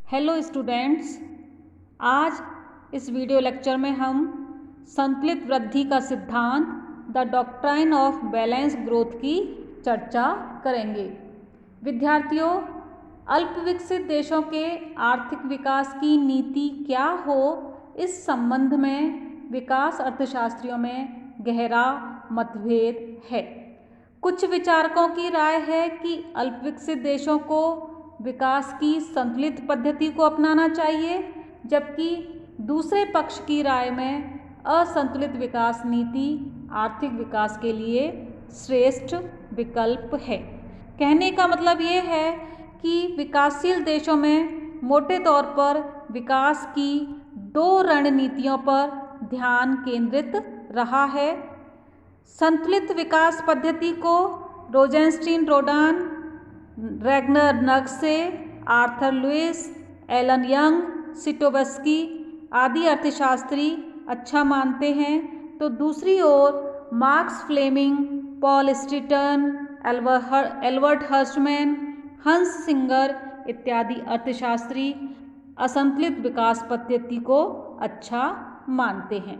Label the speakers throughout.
Speaker 1: Hello students, आज इस video lecture में हम संतुलित वृद्धि का सिद्धांत the doctrine of balance growth की चर्चा करेंगे। विद्यार्थियों, अल्प विकसित देशों के आर्थिक विकास की नीति क्या हो, इस संबंध में विकास अर्थशास्त्रियों में गहरा मतभेद है। कुछ विचारकों की राय है कि अल्प विकसित देशों को विकास की संतुलित पद्धति को अपनाना चाहिए, जबकि दूसरे पक्ष की राय में असंतुलित विकास नीति आर्थिक विकास के लिए श्रेष्ठ विकल्प है। कहने का मतलब ये है कि विकासशील देशों में मोटे तौर पर विकास की दो रणनीतियों पर ध्यान केंद्रित रहा है। संतुलित विकास पद्धति को रोजेनस्टीन रोडान, रैग्नर नग्से, आर्थर लुइस, एलन यंग, सिटोवस्की आदि अर्थशास्त्री अच्छा मानते हैं, तो दूसरी ओर मार्क्स फ्लेमिंग, पॉल स्ट्रीटन, एल्बर्ट हर्स्टमैन, हंस सिंगर इत्यादि अर्थशास्त्री असंतुलित विकास पद्धति को अच्छा मानते हैं।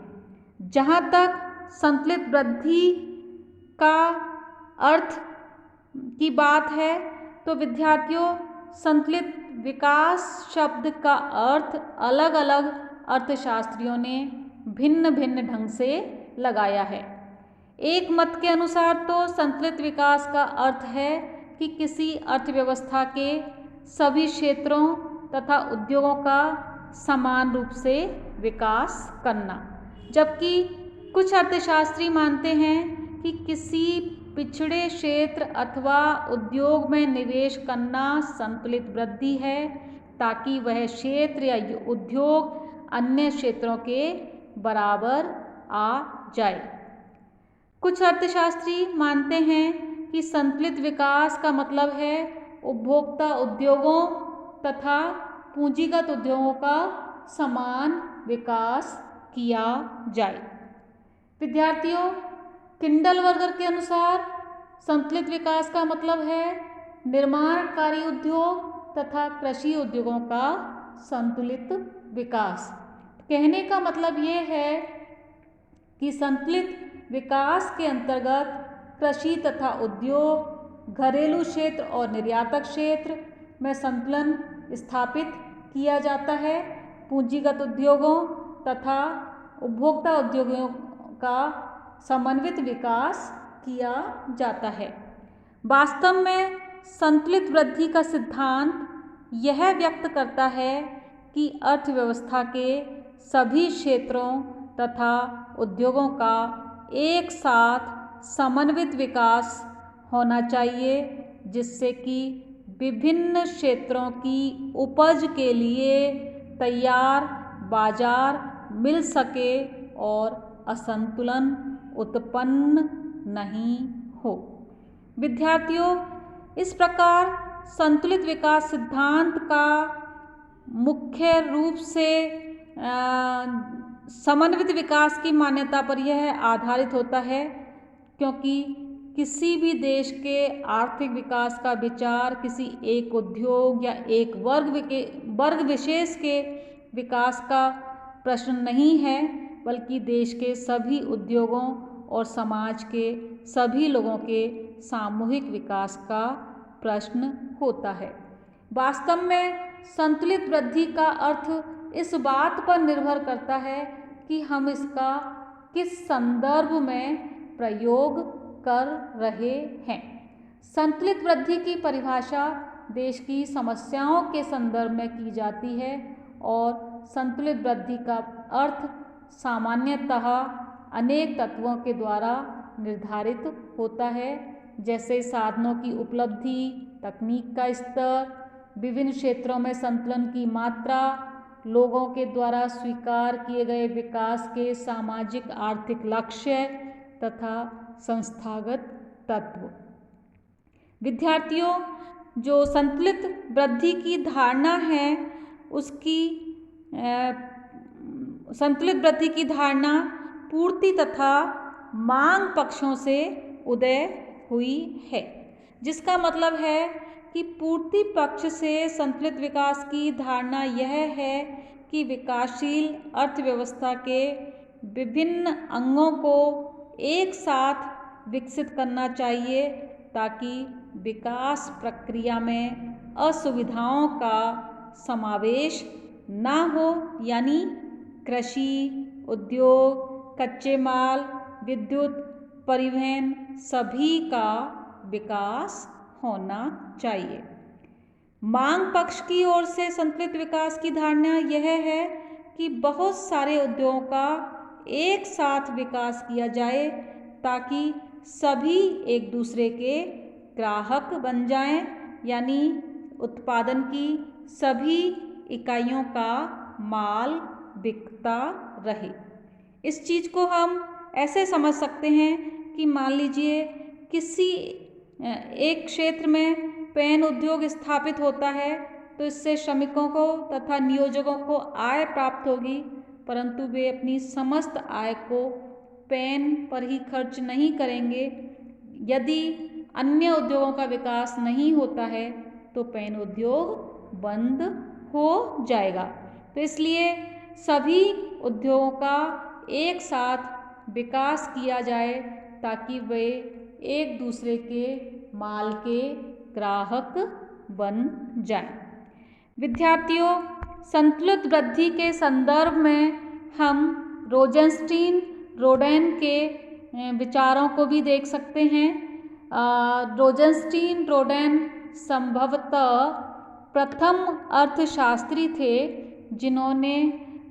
Speaker 1: जहाँ तक संतुलित वृद्धि का अर्थ की बात है, तो विद्यार्थियों, संतुलित विकास शब्द का अर्थ अलग अलग अर्थशास्त्रियों ने भिन्न भिन्न ढंग से लगाया है। एक मत के अनुसार तो संतुलित विकास का अर्थ है कि किसी अर्थव्यवस्था के सभी क्षेत्रों तथा उद्योगों का समान रूप से विकास करना, जबकि कुछ अर्थशास्त्री मानते हैं कि किसी पिछड़े क्षेत्र अथवा उद्योग में निवेश करना संतुलित वृद्धि है, ताकि वह क्षेत्र या उद्योग अन्य क्षेत्रों के बराबर आ जाए। कुछ अर्थशास्त्री मानते हैं कि संतुलित विकास का मतलब है उपभोक्ता उद्योगों तथा पूंजीगत उद्योगों का समान विकास किया जाए। विद्यार्थियों, किंडलवर्गर के अनुसार संतुलित विकास का मतलब है निर्माणकारी उद्योग तथा कृषि उद्योगों का संतुलित विकास। कहने का मतलब ये है कि संतुलित विकास के अंतर्गत कृषि तथा उद्योग, घरेलू क्षेत्र और निर्यातक क्षेत्र में संतुलन स्थापित किया जाता है। पूंजीगत उद्योगों तथा उपभोक्ता उद्योगों का समन्वित विकास किया जाता है। वास्तव में संतुलित वृद्धि का सिद्धांत यह व्यक्त करता है कि अर्थव्यवस्था के सभी क्षेत्रों तथा उद्योगों का एक साथ समन्वित विकास होना चाहिए, जिससे कि विभिन्न क्षेत्रों की उपज के लिए तैयार बाजार मिल सके और असंतुलन उत्पन्न नहीं हो। विद्यार्थियों, इस प्रकार संतुलित विकास सिद्धांत का मुख्य रूप से समन्वित विकास की मान्यता पर यह आधारित होता है, क्योंकि किसी भी देश के आर्थिक विकास का विचार किसी एक उद्योग या एक वर्ग विशेष के विकास का प्रश्न नहीं है, बल्कि देश के सभी उद्योगों और समाज के सभी लोगों के सामूहिक विकास का प्रश्न होता है। वास्तव में संतुलित वृद्धि का अर्थ इस बात पर निर्भर करता है कि हम इसका किस संदर्भ में प्रयोग कर रहे हैं। संतुलित वृद्धि की परिभाषा देश की समस्याओं के संदर्भ में की जाती है और संतुलित वृद्धि का अर्थ सामान्यतः अनेक तत्वों के द्वारा निर्धारित होता है, जैसे साधनों की उपलब्धि, तकनीक का स्तर, विभिन्न क्षेत्रों में संतुलन की मात्रा, लोगों के द्वारा स्वीकार किए गए विकास के सामाजिक आर्थिक लक्ष्य तथा संस्थागत तत्व। विद्यार्थियों, जो संतुलित वृद्धि की धारणा है, उसकी संतुलित वृद्धि की धारणा पूर्ति तथा मांग पक्षों से उदय हुई है, जिसका मतलब है कि पूर्ति पक्ष से संतुलित विकास की धारणा यह है कि विकासशील अर्थव्यवस्था के विभिन्न अंगों को एक साथ विकसित करना चाहिए ताकि विकास प्रक्रिया में असुविधाओं का समावेश ना हो, यानी कृषि, उद्योग, कच्चे माल, विद्युत, परिवहन सभी का विकास होना चाहिए। मांग पक्ष की ओर से संतुलित विकास की धारणा यह है कि बहुत सारे उद्योगों का एक साथ विकास किया जाए ताकि सभी एक दूसरे के ग्राहक बन जाएं, यानी उत्पादन की सभी इकाइयों का माल बिकता रहे। इस चीज़ को हम ऐसे समझ सकते हैं कि मान लीजिए किसी एक क्षेत्र में पेन उद्योग स्थापित होता है तो इससे श्रमिकों को तथा नियोजकों को आय प्राप्त होगी, परंतु वे अपनी समस्त आय को पेन पर ही खर्च नहीं करेंगे। यदि अन्य उद्योगों का विकास नहीं होता है तो पेन उद्योग बंद हो जाएगा। तो इसलिए सभी उद्योगों का एक साथ विकास किया जाए ताकि वे एक दूसरे के माल के ग्राहक बन जाएं। विद्यार्थियों, संतुलित वृद्धि के संदर्भ में हम रोजेंस्टीन रोडेन के विचारों को भी देख सकते हैं। रोजेंस्टीन रोडेन संभवतः प्रथम अर्थशास्त्री थे जिन्होंने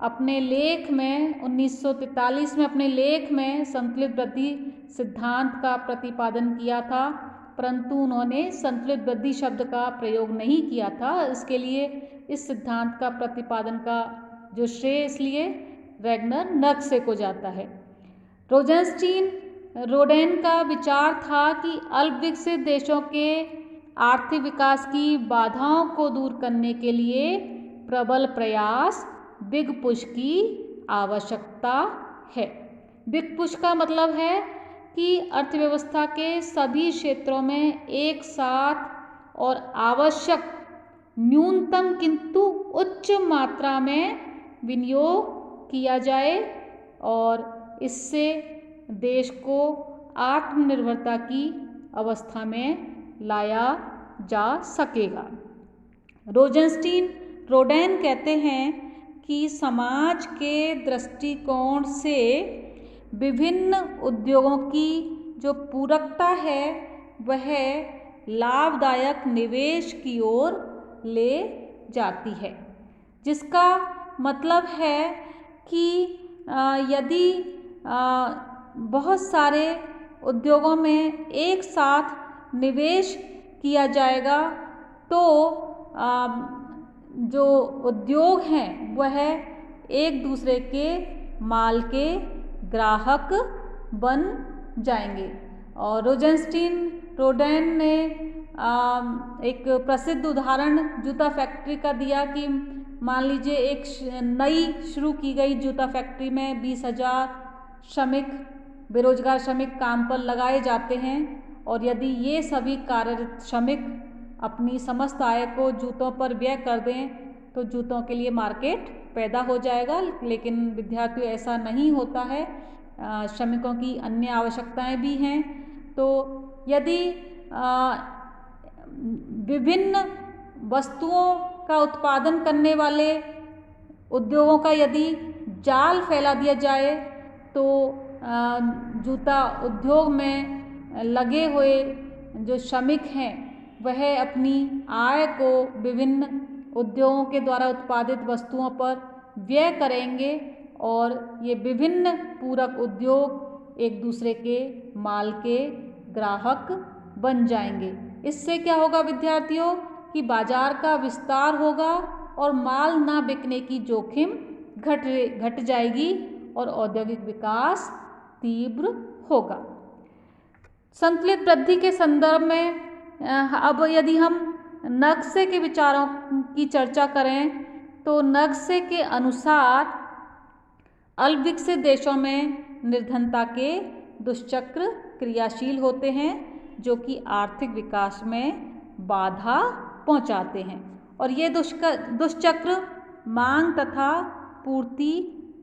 Speaker 1: अपने लेख में 1943 में अपने लेख में संतुलित वृद्धि सिद्धांत का प्रतिपादन किया था, परंतु उन्होंने संतुलित वृद्धि शब्द का प्रयोग नहीं किया था। इसके लिए इस सिद्धांत का प्रतिपादन का जो श्रेय इसलिए वैगनर नर्क्से को जाता है। रोजेंस्टीन रोडेन का विचार था कि अल्पविकसित देशों के आर्थिक विकास की बाधाओं को दूर करने के लिए प्रबल प्रयास, बिग पुश की आवश्यकता है। बिग पुश का मतलब है कि अर्थव्यवस्था के सभी क्षेत्रों में एक साथ और आवश्यक न्यूनतम किंतु उच्च मात्रा में विनियोग किया जाए और इससे देश को आत्मनिर्भरता की अवस्था में लाया जा सकेगा। रोजेंस्टीन रोडेन कहते हैं कि समाज के दृष्टिकोण से विभिन्न उद्योगों की जो पूरकता है वह लाभदायक निवेश की ओर ले जाती है, जिसका मतलब है कि यदि बहुत सारे उद्योगों में एक साथ निवेश किया जाएगा तो जो उद्योग हैं वह एक दूसरे के माल के ग्राहक बन जाएंगे। और रोजेंस्टीन रोडेन ने एक प्रसिद्ध उदाहरण जूता फैक्ट्री का दिया कि मान लीजिए एक नई शुरू की गई जूता फैक्ट्री में 20,000 श्रमिक, बेरोजगार श्रमिक काम पर लगाए जाते हैं और यदि ये सभी कार्यरत श्रमिक अपनी समस्त आय को जूतों पर व्यय कर दें तो जूतों के लिए मार्केट पैदा हो जाएगा। लेकिन विद्यार्थियों ऐसा नहीं होता है, श्रमिकों की अन्य आवश्यकताएं भी हैं। तो यदि विभिन्न वस्तुओं का उत्पादन करने वाले उद्योगों का यदि जाल फैला दिया जाए तो जूता उद्योग में लगे हुए जो श्रमिक हैं वह अपनी आय को विभिन्न उद्योगों के द्वारा उत्पादित वस्तुओं पर व्यय करेंगे और ये विभिन्न पूरक उद्योग एक दूसरे के माल के ग्राहक बन जाएंगे। इससे क्या होगा विद्यार्थियों कि बाजार का विस्तार होगा और माल ना बिकने की जोखिम घट जाएगी और औद्योगिक विकास तीव्र होगा। संतुलित वृद्धि के संदर्भ में अब यदि हम नक्शे के विचारों की चर्चा करें तो नक्शे के अनुसार अल्पविकसित देशों में निर्धनता के दुष्चक्र क्रियाशील होते हैं जो कि आर्थिक विकास में बाधा पहुंचाते हैं। और ये दुष्चक्र मांग तथा पूर्ति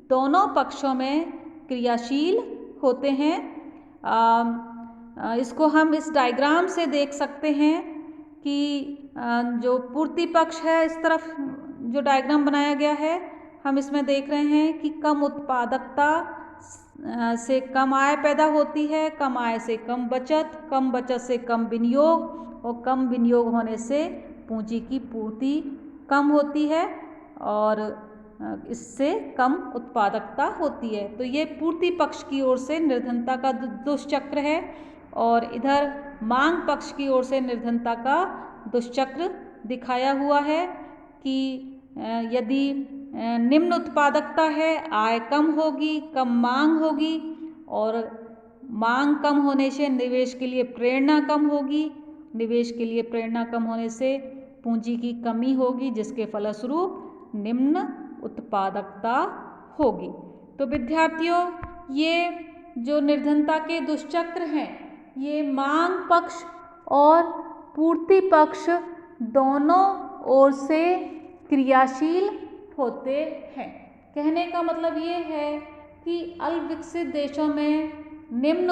Speaker 1: दोनों पक्षों में क्रियाशील होते हैं। इसको हम इस डायग्राम से देख सकते हैं कि जो पूर्ति पक्ष है, इस तरफ जो डायग्राम बनाया गया है, हम इसमें देख रहे हैं कि कम उत्पादकता से कम आय पैदा होती है, कम आय से कम बचत से कम विनियोग, और कम विनियोग होने से पूंजी की पूर्ति कम होती है और इससे कम उत्पादकता होती है। तो ये पूर्ति पक्ष की ओर से निर्धनता का दुष्चक्र है, और इधर मांग पक्ष की ओर से निर्धनता का दुष्चक्र दिखाया हुआ है कि यदि निम्न उत्पादकता है, आय कम होगी, कम मांग होगी, और मांग कम होने से निवेश के लिए प्रेरणा कम होगी, निवेश के लिए प्रेरणा कम होने से पूंजी की कमी होगी, जिसके फलस्वरूप निम्न उत्पादकता होगी। तो विद्यार्थियों, ये जो निर्धनता के दुष्चक्र हैं, ये मांग पक्ष और पूर्ति पक्ष दोनों ओर से क्रियाशील होते हैं। कहने का मतलब ये है कि अल्प विकसित देशों में निम्न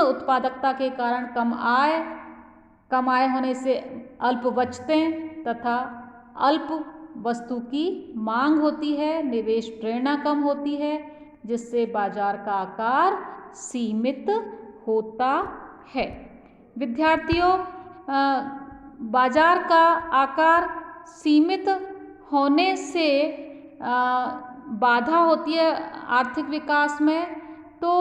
Speaker 1: उत्पादकता के कारण कम आय होने से अल्प बचतें तथा अल्प वस्तु की मांग होती है, निवेश प्रेरणा कम होती है, जिससे बाजार का आकार सीमित होता है। विद्यार्थियों, बाजार का आकार सीमित होने से बाधा होती है आर्थिक विकास में। तो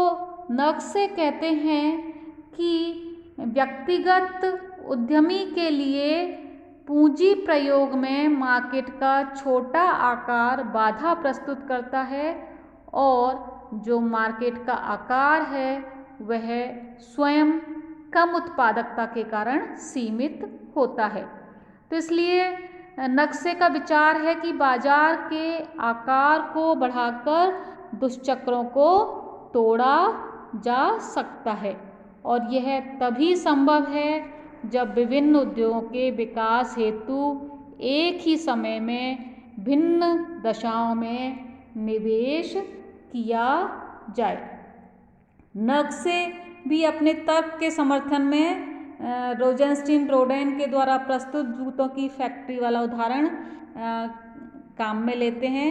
Speaker 1: नक्शे कहते हैं कि व्यक्तिगत उद्यमी के लिए पूंजी प्रयोग में मार्केट का छोटा आकार बाधा प्रस्तुत करता है, और जो मार्केट का आकार है वह स्वयं कम उत्पादकता के कारण सीमित होता है। तो इसलिए नक्शे का विचार है कि बाजार के आकार को बढ़ाकर दुष्चक्रों को तोड़ा जा सकता है, और यह तभी संभव है जब विभिन्न उद्योगों के विकास हेतु एक ही समय में भिन्न दशाओं में निवेश किया जाए। नक्शे भी अपने तर्क के समर्थन में रोजेनस्टीन रोडेन के द्वारा प्रस्तुत जूतों की फैक्ट्री वाला उदाहरण काम में लेते हैं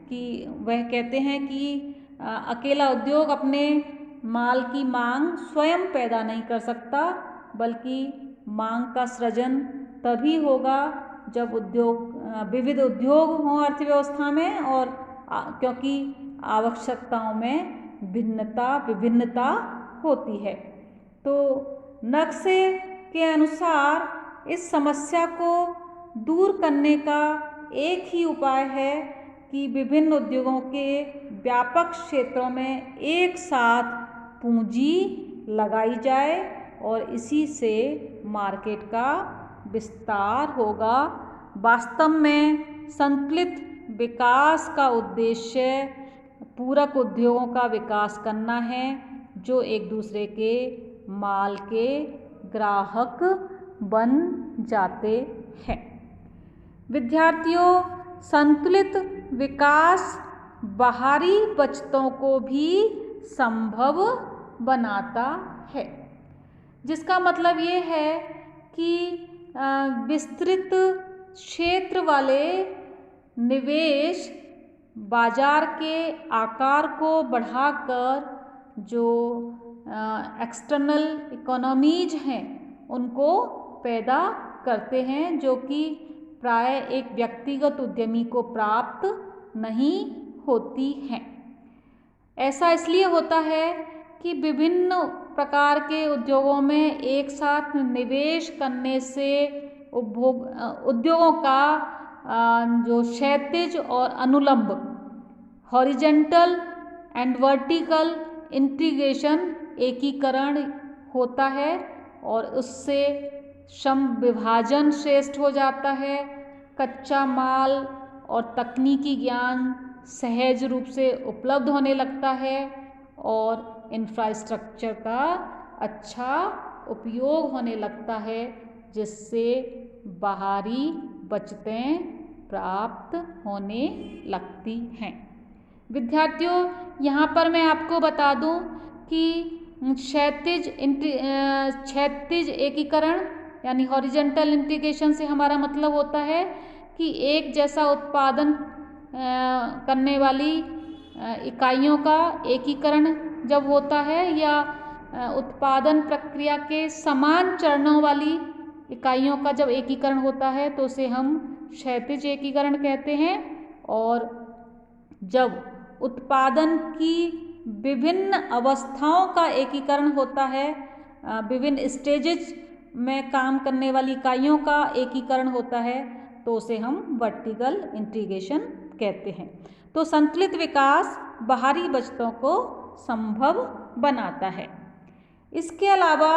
Speaker 1: कि वह कहते हैं कि अकेला उद्योग अपने माल की मांग स्वयं पैदा नहीं कर सकता, बल्कि मांग का सृजन तभी होगा जब विविध उद्योग हों अर्थव्यवस्था में, और क्योंकि आवश्यकताओं में विभिन्नता होती है। तो नक्शे के अनुसार इस समस्या को दूर करने का एक ही उपाय है कि विभिन्न उद्योगों के व्यापक क्षेत्रों में एक साथ पूंजी लगाई जाए, और इसी से मार्केट का विस्तार होगा। वास्तव में संतुलित विकास का उद्देश्य पूरक उद्योगों का विकास करना है, जो एक दूसरे के माल के ग्राहक बन जाते हैं। विद्यार्थियों, संतुलित विकास बाहरी बचतों को भी संभव बनाता है, जिसका मतलब ये है कि विस्तृत क्षेत्र वाले निवेश बाजार के आकार को बढ़ाकर जो एक्सटर्नल इकोनॉमीज हैं उनको पैदा करते हैं, जो कि प्राय एक व्यक्तिगत उद्यमी को प्राप्त नहीं होती हैं। ऐसा इसलिए होता है कि विभिन्न प्रकार के उद्योगों में एक साथ निवेश करने से उद्योगों का जो क्षैतिज और अनुलंब हॉरिजेंटल एंड वर्टिकल इंटीग्रेशन एकीकरण होता है, और उससे श्रम विभाजन श्रेष्ठ हो जाता है। कच्चा माल और तकनीकी ज्ञान सहज रूप से उपलब्ध होने लगता है, और इंफ्रास्ट्रक्चर का अच्छा उपयोग होने लगता है, जिससे बाहरी बचतें प्राप्त होने लगती हैं। विद्यार्थियों, यहाँ पर मैं आपको बता दूँ कि क्षैतिज एकीकरण यानी हॉरिजॉन्टल इंटीग्रेशन से हमारा मतलब होता है कि एक जैसा उत्पादन करने वाली इकाइयों का एकीकरण जब होता है या उत्पादन प्रक्रिया के समान चरणों वाली इकाइयों का जब एकीकरण होता है तो उसे हम क्षैतिज एकीकरण कहते हैं। और जब उत्पादन की विभिन्न अवस्थाओं का एकीकरण होता है, विभिन्न स्टेजेस में काम करने वाली इकाइयों का एकीकरण होता है तो उसे हम वर्टिकल इंटीग्रेशन कहते हैं। तो संतुलित विकास बाहरी बचतों को संभव बनाता है। इसके अलावा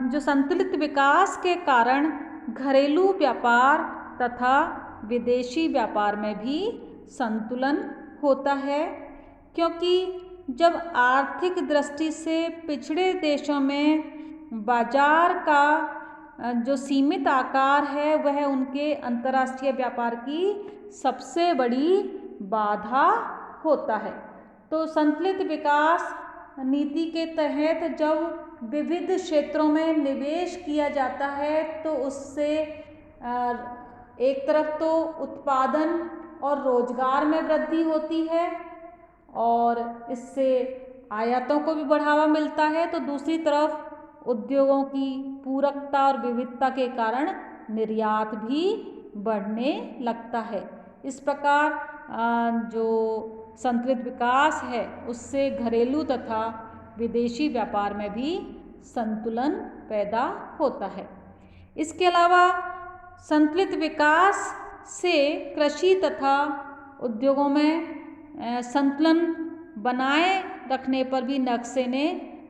Speaker 1: जो संतुलित विकास के कारण घरेलू व्यापार तथा विदेशी व्यापार में भी संतुलन होता है, क्योंकि जब आर्थिक दृष्टि से पिछड़े देशों में बाजार का जो सीमित आकार है वह उनके अंतर्राष्ट्रीय व्यापार की सबसे बड़ी बाधा होता है। तो संतुलित विकास नीति के तहत जब विविध क्षेत्रों में निवेश किया जाता है तो उससे एक तरफ तो उत्पादन और रोजगार में वृद्धि होती है और इससे आयातों को भी बढ़ावा मिलता है, तो दूसरी तरफ उद्योगों की पूरकता और विविधता के कारण निर्यात भी बढ़ने लगता है। इस प्रकार जो संतुलित विकास है उससे घरेलू तथा विदेशी व्यापार में भी संतुलन पैदा होता है। इसके अलावा संतुलित विकास से कृषि तथा उद्योगों में संतुलन बनाए रखने पर भी नक्शे ने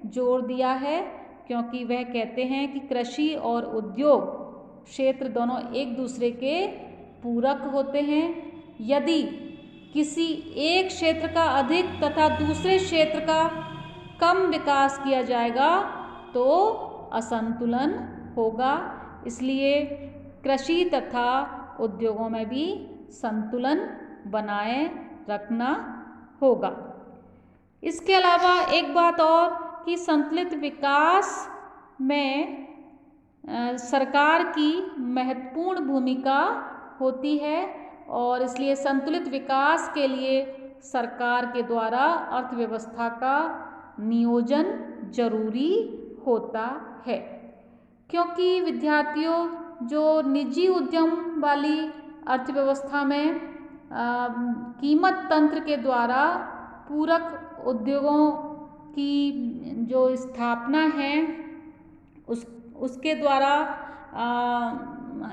Speaker 1: जोर दिया है, क्योंकि वह कहते हैं कि कृषि और उद्योग क्षेत्र दोनों एक दूसरे के पूरक होते हैं। यदि किसी एक क्षेत्र का अधिक तथा दूसरे क्षेत्र का कम विकास किया जाएगा तो असंतुलन होगा। इसलिए कृषि तथा उद्योगों में भी संतुलन बनाए रखना होगा। इसके अलावा एक बात और कि संतुलित विकास में सरकार की महत्वपूर्ण भूमिका होती है और इसलिए संतुलित विकास के लिए सरकार के द्वारा अर्थव्यवस्था का नियोजन जरूरी होता है, क्योंकि विद्यार्थियों जो निजी उद्यम वाली अर्थव्यवस्था में कीमत तंत्र के द्वारा पूरक उद्योगों की जो स्थापना है उसके द्वारा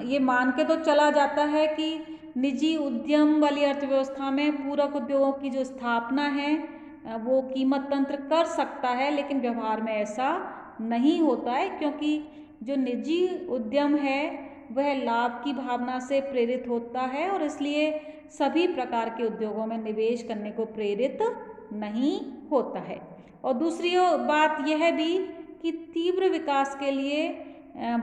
Speaker 1: ये मान के तो चला जाता है कि निजी उद्यम वाली अर्थव्यवस्था में पूरक उद्योगों की जो स्थापना है वो कीमत तंत्र कर सकता है, लेकिन व्यवहार में ऐसा नहीं होता है, क्योंकि जो निजी उद्यम है वह लाभ की भावना से प्रेरित होता है और इसलिए सभी प्रकार के उद्योगों में निवेश करने को प्रेरित नहीं होता है। और दूसरी बात यह भी कि तीव्र विकास के लिए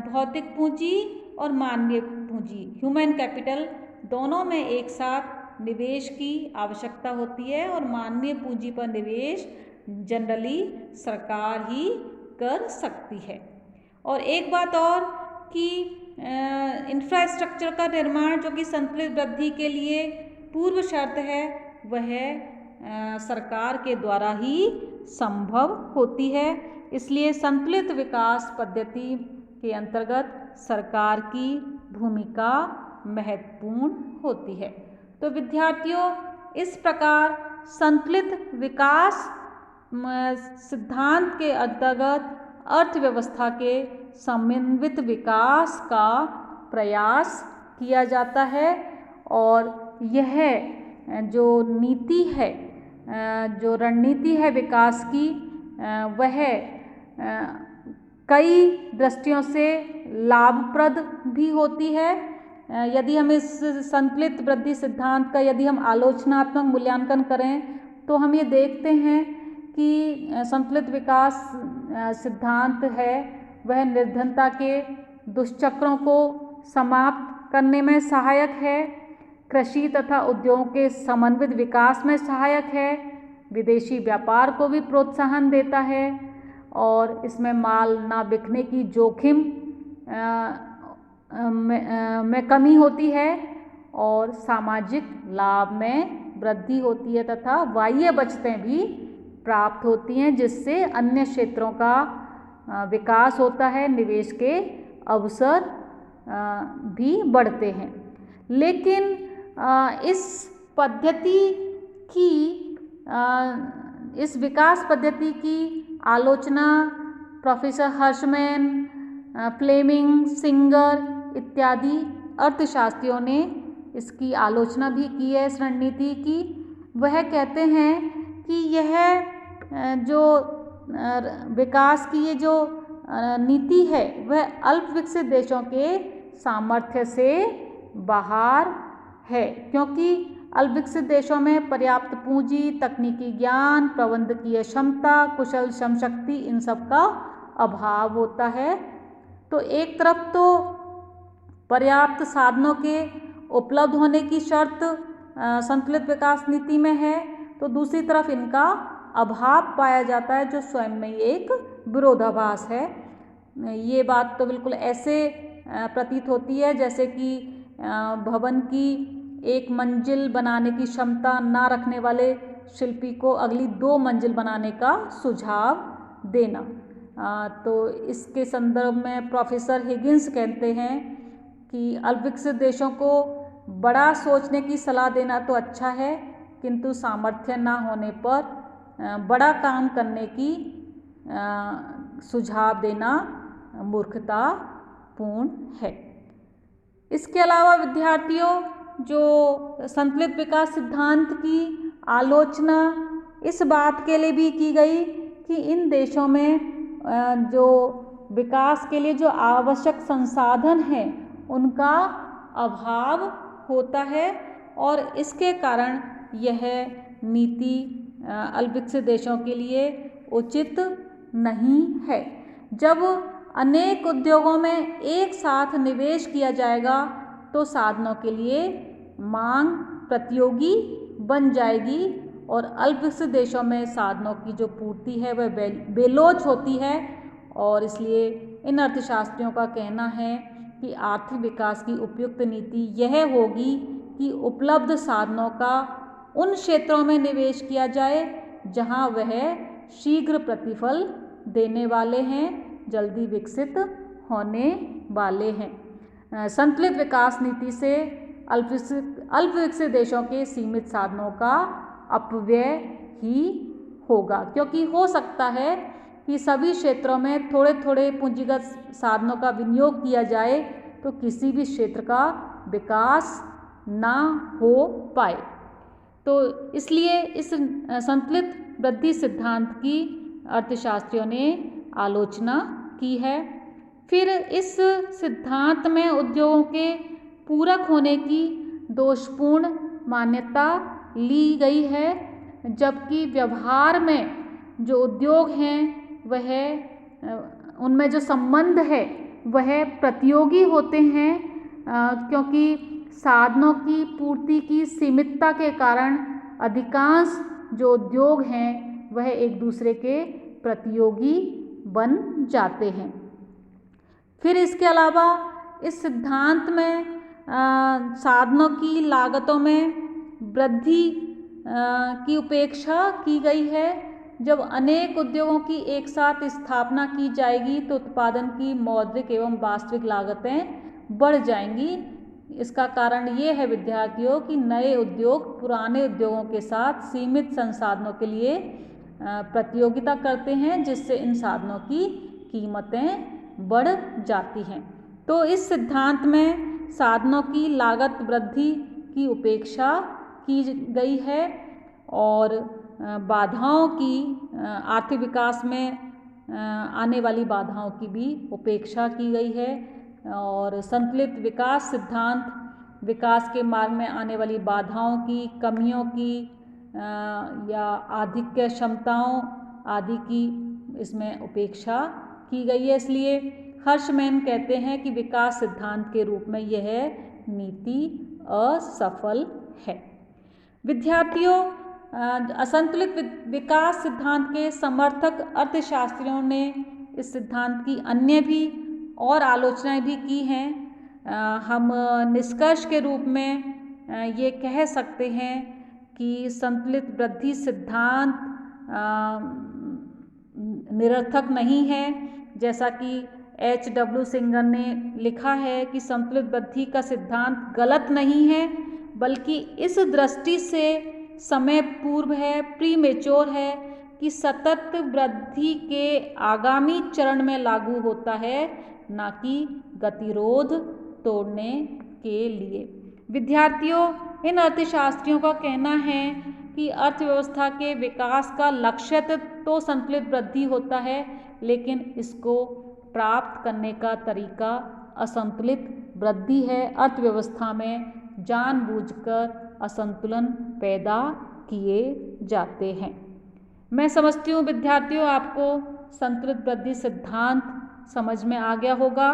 Speaker 1: भौतिक पूंजी और मानवीय पूंजी ह्यूमन कैपिटल दोनों में एक साथ निवेश की आवश्यकता होती है और मानवीय पूंजी पर निवेश जनरली सरकार ही कर सकती है। और एक बात और कि इंफ्रास्ट्रक्चर का निर्माण जो कि संतुलित वृद्धि के लिए पूर्व शर्त है वह सरकार के द्वारा ही संभव होती है। इसलिए संतुलित विकास पद्धति के अंतर्गत सरकार की भूमिका महत्वपूर्ण होती है। तो विद्यार्थियों, इस प्रकार संतुलित विकास सिद्धांत के अंतर्गत अर्थव्यवस्था के समन्वित विकास का प्रयास किया जाता है और यह जो नीति है, जो रणनीति है विकास की, वह कई दृष्टियों से लाभप्रद भी होती है। यदि हम इस संतुलित वृद्धि सिद्धांत का यदि हम आलोचनात्मक मूल्यांकन करें तो हम ये देखते हैं कि संतुलित विकास सिद्धांत है वह निर्धनता के दुष्चक्रों को समाप्त करने में सहायक है, कृषि तथा उद्योगों के समन्वित विकास में सहायक है, विदेशी व्यापार को भी प्रोत्साहन देता है और इसमें माल ना बिकने की जोखिम में कमी होती है और सामाजिक लाभ में वृद्धि होती है तथा बाह्य बचतें भी प्राप्त होती हैं, जिससे अन्य क्षेत्रों का विकास होता है, निवेश के अवसर भी बढ़ते हैं। लेकिन इस पद्धति की इस विकास पद्धति की आलोचना प्रोफेसर हर्षमैन, फ्लेमिंग, सिंगर इत्यादि अर्थशास्त्रियों ने इसकी आलोचना भी की है इस रणनीति की। वह कहते हैं कि यह जो विकास की ये जो नीति है वह अल्प विकसित देशों के सामर्थ्य से बाहर है, क्योंकि अल्प विकसित देशों में पर्याप्त पूंजी, तकनीकी ज्ञान, प्रबंधकीय क्षमता, कुशल श्रम शक्ति, इन सब का अभाव होता है। तो एक तरफ तो पर्याप्त साधनों के उपलब्ध होने की शर्त संतुलित विकास नीति में है, तो दूसरी तरफ इनका अभाव पाया जाता है, जो स्वयं में एक विरोधाभास है। ये बात तो बिल्कुल ऐसे प्रतीत होती है जैसे कि भवन की एक मंजिल बनाने की क्षमता ना रखने वाले शिल्पी को अगली 2 मंजिल बनाने का सुझाव देना। तो इसके संदर्भ में प्रोफेसर हिगिंस कहते हैं कि अल्प विकसित देशों को बड़ा सोचने की सलाह देना तो अच्छा है, किंतु सामर्थ्य ना होने पर बड़ा काम करने की सुझाव देना मूर्खतापूर्ण है। इसके अलावा विद्यार्थियों, जो संतुलित विकास सिद्धांत की आलोचना इस बात के लिए भी की गई कि इन देशों में जो विकास के लिए जो आवश्यक संसाधन हैं उनका अभाव होता है और इसके कारण यह नीति अल्प विकसित देशों के लिए उचित नहीं है। जब अनेक उद्योगों में एक साथ निवेश किया जाएगा तो साधनों के लिए मांग प्रतियोगी बन जाएगी और अल्प विकसित देशों में साधनों की जो पूर्ति है वह बेलोच होती है। और इसलिए इन अर्थशास्त्रियों का कहना है कि आर्थिक विकास की उपयुक्त नीति यह होगी कि उपलब्ध साधनों का उन क्षेत्रों में निवेश किया जाए जहां वह शीघ्र प्रतिफल देने वाले हैं, जल्दी विकसित होने वाले हैं। संतुलित विकास नीति से अल्प विकसित देशों के सीमित साधनों का अपव्यय ही होगा, क्योंकि हो सकता है कि सभी क्षेत्रों में थोड़े थोड़े पूंजीगत साधनों का विनियोग किया जाए तो किसी भी क्षेत्र का विकास ना हो पाए। तो इसलिए इस संतुलित वृद्धि सिद्धांत की अर्थशास्त्रियों ने आलोचना की है। फिर इस सिद्धांत में उद्योगों के पूरक होने की दोषपूर्ण मान्यता ली गई है, जबकि व्यवहार में जो उद्योग हैं वह उनमें जो संबंध है वह प्रतियोगी होते हैं, क्योंकि साधनों की पूर्ति की सीमितता के कारण अधिकांश जो उद्योग हैं वह एक दूसरे के प्रतियोगी बन जाते हैं। फिर इसके अलावा इस सिद्धांत में साधनों की लागतों में वृद्धि की उपेक्षा की गई है। जब अनेक उद्योगों की एक साथ स्थापना की जाएगी तो उत्पादन की मौद्रिक एवं वास्तविक लागतें बढ़ जाएंगी। इसका कारण ये है विद्यार्थियों कि नए उद्योग पुराने उद्योगों के साथ सीमित संसाधनों के लिए प्रतियोगिता करते हैं, जिससे इन साधनों की कीमतें बढ़ जाती हैं। तो इस सिद्धांत में साधनों की लागत वृद्धि की उपेक्षा की गई है और बाधाओं की आर्थिक विकास में आने वाली बाधाओं की भी उपेक्षा की गई है। और संतुलित विकास सिद्धांत विकास के मार्ग में आने वाली बाधाओं की, कमियों की या आधिक्य क्षमताओं आदि की इसमें उपेक्षा की गई है। इसलिए हर्षमैन कहते हैं कि विकास सिद्धांत के रूप में यह नीति असफल है। विद्यार्थियों, असंतुलित विकास सिद्धांत के समर्थक अर्थशास्त्रियों ने इस सिद्धांत की अन्य भी और आलोचनाएं भी की हैं। हम निष्कर्ष के रूप में ये कह सकते हैं कि संतुलित वृद्धि सिद्धांत निरर्थक नहीं है। जैसा कि H.W. सिंगर ने लिखा है कि संतुलित वृद्धि का सिद्धांत गलत नहीं है, बल्कि इस दृष्टि से समय पूर्व है, प्रीमेच्योर है कि सतत वृद्धि के आगामी चरण में लागू होता है, ना कि गतिरोध तोड़ने के लिए। विद्यार्थियों, इन अर्थशास्त्रियों का कहना है कि अर्थव्यवस्था के विकास का लक्ष्य तो संतुलित वृद्धि होता है, लेकिन इसको प्राप्त करने का तरीका असंतुलित वृद्धि है। अर्थव्यवस्था में जानबूझकर असंतुलन पैदा किए जाते हैं। मैं समझती हूँ विद्यार्थियों, आपको संतुलित वृद्धि सिद्धांत समझ में आ गया होगा।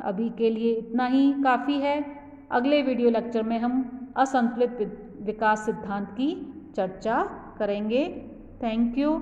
Speaker 1: अभी के लिए इतना ही काफ़ी है। अगले वीडियो लेक्चर में हम असंतुलित विकास सिद्धांत की चर्चा करेंगे। Thank you.